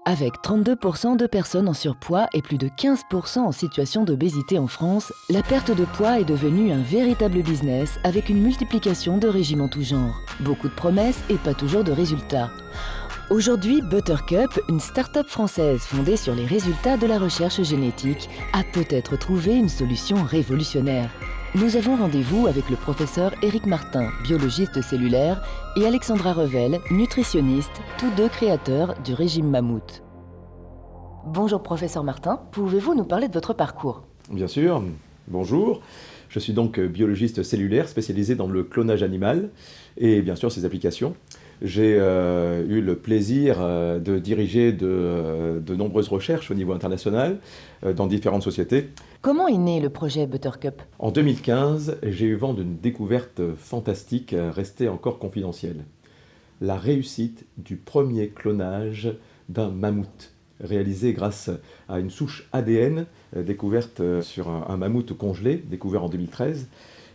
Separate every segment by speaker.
Speaker 1: Avec 32% de personnes en surpoids et plus de 15% en situation d'obésité en France, la perte de poids est devenue un véritable business avec une multiplication de régimes en tout genre. Beaucoup de promesses et pas toujours de résultats. Aujourd'hui, Buttercup, une start-up française fondée sur les résultats de la recherche génétique, a peut-être trouvé une solution révolutionnaire. Nous avons rendez-vous avec le professeur Éric Martin, biologiste cellulaire, et Alexandra Revel, nutritionniste, tous deux créateurs du régime Mammouth. Bonjour professeur Martin, pouvez-vous nous parler de votre parcours ?
Speaker 2: Bien sûr, bonjour. Je suis donc biologiste cellulaire spécialisé dans le clonage animal et bien sûr ses applications. J'ai eu le plaisir de diriger de nombreuses recherches au niveau international dans différentes sociétés.
Speaker 1: Comment est né le projet Buttercup ?
Speaker 2: En 2015, j'ai eu vent d'une découverte fantastique restée encore confidentielle. La réussite du premier clonage d'un mammouth, réalisé grâce à une souche ADN découverte sur un mammouth congelé, découvert en 2013.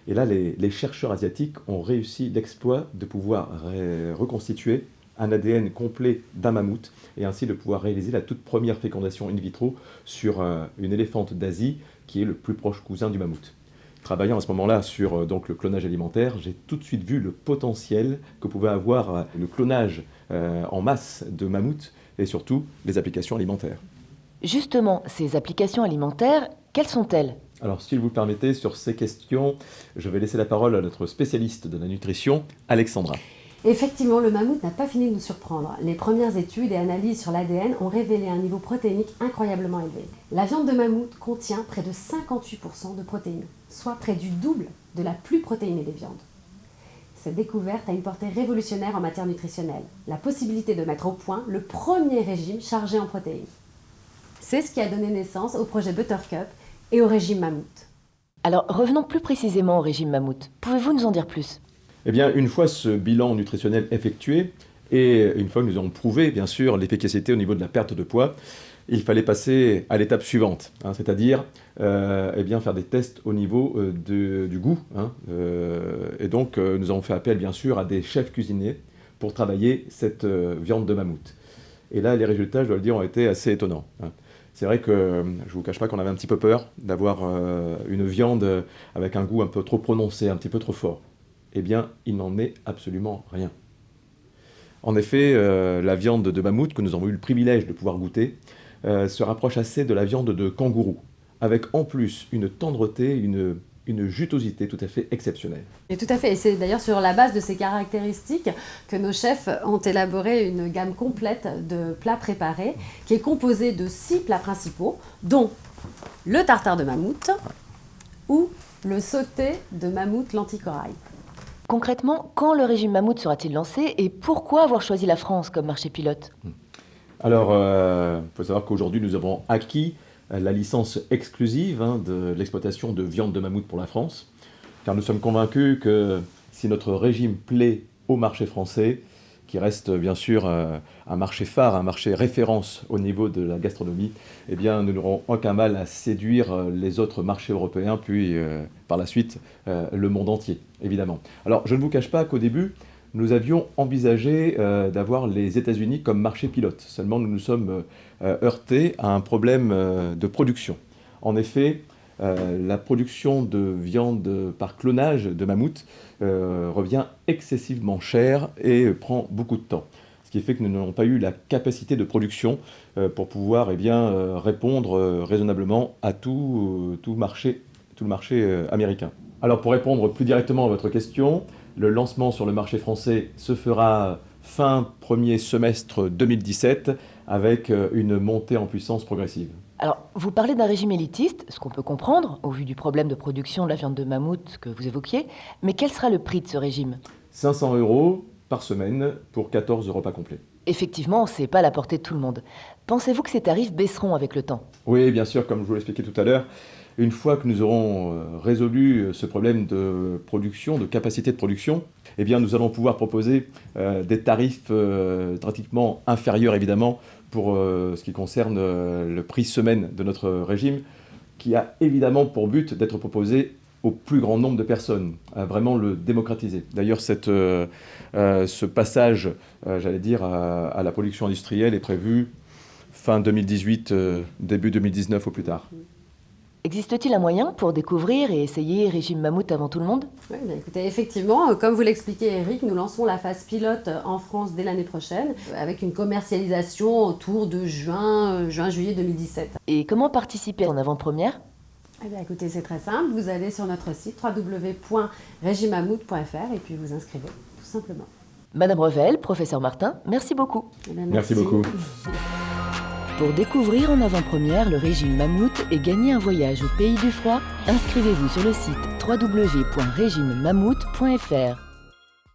Speaker 2: Et là, les chercheurs asiatiques ont réussi l'exploit de pouvoir reconstituer un ADN complet d'un mammouth et ainsi de pouvoir réaliser la toute première fécondation in vitro sur une éléphante d'Asie qui est le plus proche cousin du mammouth. Travaillant à ce moment-là sur donc, le clonage alimentaire, j'ai tout de suite vu le potentiel que pouvait avoir le clonage en masse de mammouths et surtout les applications alimentaires.
Speaker 1: Justement, ces applications alimentaires, quelles sont-elles ?
Speaker 2: Alors, si vous le permettez, sur ces questions, je vais laisser la parole à notre spécialiste de la nutrition, Alexandra.
Speaker 3: Effectivement, le mammouth n'a pas fini de nous surprendre. Les premières études et analyses sur l'ADN ont révélé un niveau protéinique incroyablement élevé. La viande de mammouth contient près de 58% de protéines, soit près du double de la plus protéinée des viandes. Cette découverte a une portée révolutionnaire en matière nutritionnelle, la possibilité de mettre au point le premier régime chargé en protéines. C'est ce qui a donné naissance au projet Buttercup et au régime Mammouth.
Speaker 1: Alors, revenons plus précisément au régime Mammouth. Pouvez-vous nous en dire plus ?
Speaker 2: Eh bien, une fois ce bilan nutritionnel effectué, et une fois que nous avons prouvé, bien sûr, l'efficacité au niveau de la perte de poids, il fallait passer à l'étape suivante, c'est-à-dire eh bien, faire des tests au niveau du goût. Et donc, nous avons fait appel, bien sûr, à des chefs cuisiniers pour travailler cette viande de mammouth. Et là, les résultats, je dois le dire, ont été assez étonnants. C'est vrai que je ne vous cache pas qu'on avait un petit peu peur d'avoir une viande avec un goût un peu trop prononcé, un petit peu trop fort. Eh bien, il n'en est absolument rien. En effet, la viande de mammouth que nous avons eu le privilège de pouvoir goûter se rapproche assez de la viande de kangourou, avec en plus une tendreté, une jutosité tout à fait exceptionnelle.
Speaker 3: Et tout à fait, et c'est d'ailleurs sur la base de ces caractéristiques que nos chefs ont élaboré une gamme complète de plats préparés qui est composée de 6 plats principaux, dont le tartare de mammouth ou le sauté de mammouth lentilles corail.
Speaker 1: Concrètement, quand le régime Mammouth sera-t-il lancé et pourquoi avoir choisi la France comme marché pilote ?
Speaker 2: Alors, il faut savoir qu'aujourd'hui, nous avons acquis la licence exclusive de l'exploitation de viande de mammouth pour la France, car nous sommes convaincus que si notre régime plaît au marché français, qui reste bien sûr un marché phare, un marché référence au niveau de la gastronomie, eh bien nous n'aurons aucun mal à séduire les autres marchés européens, puis par la suite le monde entier, évidemment. Alors je ne vous cache pas qu'au début, nous avions envisagé d'avoir les États-Unis comme marché pilote. Seulement, nous nous sommes heurtés à un problème de production. En effet, la production de viande par clonage de mammouth revient excessivement cher et prend beaucoup de temps. Ce qui fait que nous n'avons pas eu la capacité de production pour pouvoir répondre raisonnablement à tout le marché américain. Alors pour répondre plus directement à votre question, le lancement sur le marché français se fera fin premier semestre 2017 avec une montée en puissance progressive.
Speaker 1: Alors, vous parlez d'un régime élitiste, ce qu'on peut comprendre au vu du problème de production de la viande de mammouth que vous évoquiez, mais quel sera le prix de ce régime ?
Speaker 2: 500 € par semaine pour 14 repas complets.
Speaker 1: Effectivement, ce n'est pas à la portée de tout le monde. Pensez-vous que ces tarifs baisseront avec le temps ?
Speaker 2: Oui, bien sûr, comme je vous l'expliquais tout à l'heure, une fois que nous aurons résolu ce problème de production, de capacité de production, eh bien, nous allons pouvoir proposer des tarifs drastiquement inférieurs, évidemment, pour ce qui concerne le prix semaine de notre régime, qui a évidemment pour but d'être proposé au plus grand nombre de personnes, à vraiment le démocratiser. D'ailleurs, ce passage, à la production industrielle est prévu fin 2018, début 2019 au plus tard.
Speaker 1: Existe-t-il un moyen pour découvrir et essayer Régime Mammouth avant tout le monde?
Speaker 3: Oui, bien écoutez, effectivement, comme vous l'expliquez Eric, nous lançons la phase pilote en France dès l'année prochaine, avec une commercialisation autour de juin-juillet 2017.
Speaker 1: Et comment participer en avant-première?
Speaker 3: Eh bien écoutez, c'est très simple, vous allez sur notre site www.regimemammouth.fr et puis vous inscrivez, tout simplement.
Speaker 1: Madame Revel, professeur Martin, merci beaucoup.
Speaker 3: Eh bien,
Speaker 2: Merci beaucoup.
Speaker 1: Pour découvrir en avant-première le régime Mammouth et gagner un voyage au pays du froid, inscrivez-vous sur le site www.regimemammouth.fr.